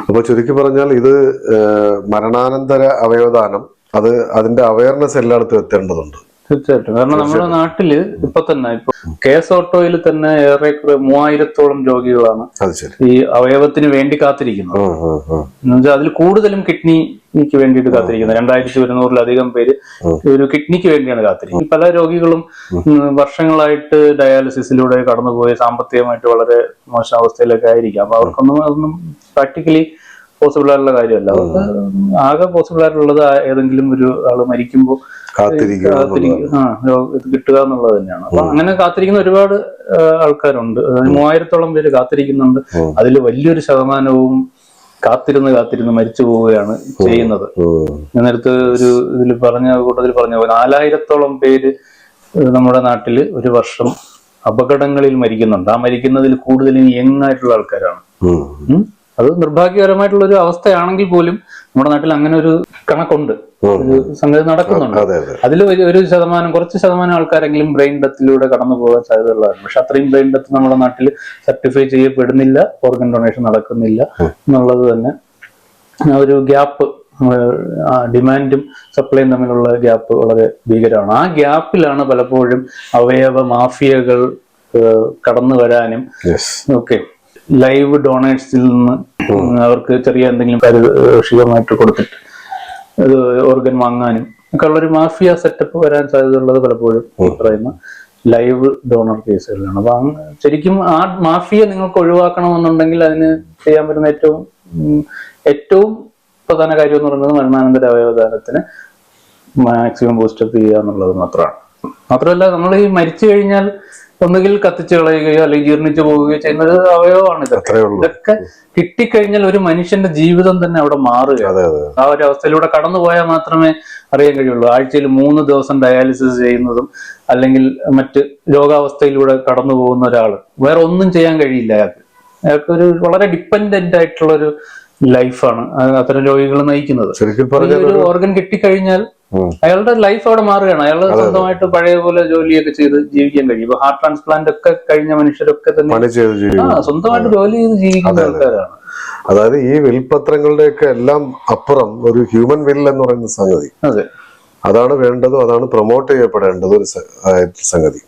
അപ്പൊ ചുരുക്കി പറഞ്ഞാൽ ഇത് മരണാനന്തര അവയവദാനം അതിന്റെ അവയർനെസ് എല്ലായിടത്തും എത്തേണ്ടതുണ്ട്. തീർച്ചയായിട്ടും. കാരണം നമ്മുടെ നാട്ടില് ഇപ്പൊ കേസ് ഓട്ടോയിൽ തന്നെ ഏറെക്കുറെ 3000-ഓളം രോഗികളാണ് ഈ അവയവത്തിന് വേണ്ടി കാത്തിരിക്കുന്നത്. എന്നുവെച്ചാൽ അതിൽ കൂടുതലും കിഡ്നിക്ക് വേണ്ടിയിട്ട് കാത്തിരിക്കുന്നത്. 2200-ലധികം പേര് ഒരു കിഡ്നിക്ക് വേണ്ടിയാണ് കാത്തിരിക്കുന്നത്. പല രോഗികളും വർഷങ്ങളായിട്ട് ഡയാലിസിസിലൂടെ കടന്നുപോയി സാമ്പത്തികമായിട്ട് വളരെ മോശം അവസ്ഥയിലൊക്കെ ആയിരിക്കാം. അപ്പൊ അതൊന്നും പ്രാക്ടിക്കലി പോസിബിൾ ആയിട്ടുള്ള കാര്യമല്ല. അവർക്ക് ആകെ പോസിബിൾ ആയിട്ടുള്ളത് ഏതെങ്കിലും ഒരു ആള് മരിക്കുമ്പോൾ ഇത് കിട്ടുക എന്നുള്ളത് തന്നെയാണ്. അപ്പൊ അങ്ങനെ കാത്തിരിക്കുന്ന ഒരുപാട് ആൾക്കാരുണ്ട്. 3000-ഓളം പേര് കാത്തിരിക്കുന്നുണ്ട്. അതിൽ വലിയൊരു ശതമാനവും കാത്തിരുന്ന് മരിച്ചു പോവുകയാണ് ചെയ്യുന്നത്. നേരത്തെ ഒരു കൂട്ടത്തിൽ പറഞ്ഞ 4000-ഓളം പേര് നമ്മുടെ നാട്ടില് ഒരു വർഷം അപകടങ്ങളിൽ മരിക്കുന്നുണ്ട്. ആ മരിക്കുന്നതിൽ കൂടുതലും യങ് ആയിട്ടുള്ള ആൾക്കാരാണ്. അത് നിർഭാഗ്യകരമായിട്ടുള്ള ഒരു അവസ്ഥയാണെങ്കിൽ പോലും നമ്മുടെ നാട്ടിൽ അങ്ങനെ ഒരു കണക്കുണ്ട്, ഒരു സംഗതി നടക്കുന്നുണ്ട്. അതിൽ കുറച്ച് ശതമാനം ആൾക്കാരെങ്കിലും ബ്രെയിൻ ഡെത്തിലൂടെ കടന്നു പോകാൻ സാധ്യതയുള്ളതാണ്. പക്ഷെ അത്രയും ബ്രെയിൻ ഡെത്ത് നമ്മുടെ നാട്ടിൽ സർട്ടിഫൈ ചെയ്യപ്പെടുന്നില്ല, ഓർഗൻ ഡൊണേഷൻ നടക്കുന്നില്ല എന്നുള്ളത് തന്നെ ഒരു ഗ്യാപ്പ്, ഡിമാൻഡും സപ്ലൈയും തമ്മിലുള്ള ഗ്യാപ്പ് വളരെ ഭീകരമാണ്. ആ ഗ്യാപ്പിലാണ് പലപ്പോഴും അവയവ മാഫിയകൾ കടന്നു വരാനും ഒക്കെ ലൈവ് ഡൊണേഴ്സിൽ നിന്ന് അവർക്ക് ചെറിയ എന്തെങ്കിലും പാരിതോഷികമായിട്ട് കൊടുത്തിട്ട് അത് ഓർഗൻ വാങ്ങാനും ഒക്കെ ഉള്ളൊരു മാഫിയ സെറ്റപ്പ് വരാൻ സാധ്യതയുള്ളത് പലപ്പോഴും ഈ പറയുന്ന ലൈവ് ഡോണർ കേസുകളിലാണ്. അപ്പൊ ശരിക്കും ആ മാഫിയ നിങ്ങൾക്ക് ഒഴിവാക്കണമെന്നുണ്ടെങ്കിൽ അതിന് ചെയ്യാൻ പറ്റുന്ന ഏറ്റവും പ്രധാന കാര്യം എന്ന് പറയുന്നത് മരണാനന്തര അവയവദാനത്തിന് മാക്സിമം ബൂസ്റ്റപ്പ് ചെയ്യുക എന്നുള്ളത് മാത്രമല്ല നമ്മൾ ഈ മരിച്ചു കഴിഞ്ഞാൽ ഒന്നുകിൽ കത്തിച്ചു കളയുകയോ അല്ലെങ്കിൽ ജീർണിച്ചു പോവുകയോ ചെയ്യുന്നത് അവയവമാണ്. ഇതൊക്കെ കിട്ടിക്കഴിഞ്ഞാൽ ഒരു മനുഷ്യന്റെ ജീവിതം തന്നെ അവിടെ മാറുകയാണ്. ആ ഒരു അവസ്ഥയിലൂടെ കടന്നു പോയാൽ മാത്രമേ അറിയാൻ കഴിയുള്ളൂ. ആഴ്ചയിൽ 3 ദിവസം ഡയാലിസിസ് ചെയ്യുന്നതും അല്ലെങ്കിൽ മറ്റ് രോഗാവസ്ഥയിലൂടെ കടന്നു പോകുന്ന ഒരാള് വേറെ ഒന്നും ചെയ്യാൻ കഴിയില്ല. അയാൾക്കൊരു വളരെ ഡിപ്പെൻഡന്റ് ആയിട്ടുള്ളൊരു ലൈഫാണ് അത്തരം രോഗികൾ നയിക്കുന്നത്. ഒരു ഓർഗൻ കിട്ടിക്കഴിഞ്ഞാൽ അയാളുടെ ലൈഫ് അവിടെ മാറുകയാണ്. അയാൾ സ്വന്തമായിട്ട് പഴയ പോലെ ജോലിയൊക്കെ ചെയ്ത് ജീവിക്കാൻ കഴിയും. ഇപ്പൊ ഹാർട്ട് ട്രാൻസ്പ്ലാന്റ് ഒക്കെ കഴിഞ്ഞ മനുഷ്യരൊക്കെ തന്നെ സ്വന്തമായിട്ട് ജോലി ചെയ്ത് ജീവിക്കുന്ന ആൾക്കാരാണ്. അതായത് ഈ വിൽപത്രങ്ങളുടെ ഒക്കെ എല്ലാം അപ്പുറം ഒരു ഹ്യൂമൻ വിൽ എന്ന് പറയുന്ന സംഗതി, അതാണ് വേണ്ടതും അതാണ് പ്രൊമോട്ട് ചെയ്യപ്പെടേണ്ടതും ഒരു സംഗതി.